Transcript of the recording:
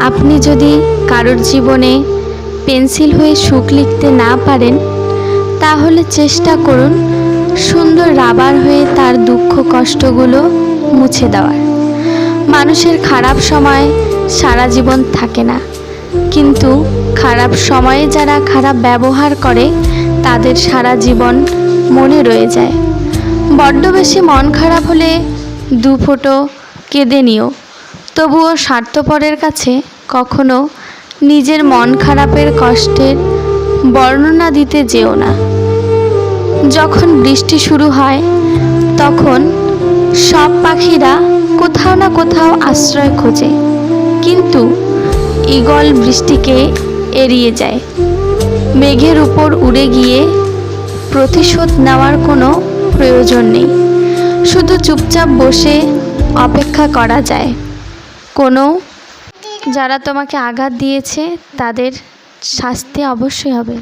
আপনি যদি কারোর জীবনে পেন্সিল হয়ে সুখ লিখতে না পারেন, তাহলে চেষ্টা করুন সুন্দর রাবার হয়ে তার দুঃখ কষ্টগুলো মুছে দেওয়ার। মানুষের খারাপ সময় সারা জীবন থাকে না, কিন্তু খারাপ সময়ে যারা খারাপ ব্যবহার করে তাদের সারা জীবন মনে রয়ে যায়। বড্ড বেশি মন খারাপ হলে দু ফোঁটো কেঁদে নিও, তবুও স্বার্থপরের কাছে কখনো নিজের মন খারাপের কষ্টের বর্ণনা দিতে যেও না। যখন বৃষ্টি শুরু হয় তখন সব পাখিরা কোথাও না কোথাও আশ্রয় খোঁজে, কিন্তু ঈগল বৃষ্টিকে এড়িয়ে যায়। মেঘের উপর উড়ে গিয়ে প্রতিশোধ নেওয়ার কোনো প্রয়োজন নেই, শুধু চুপচাপ বসে অপেক্ষা করা যায়। যারা তোমাকে আঘাত দিয়েছে তাদের শাস্তি অবশ্যই হবে।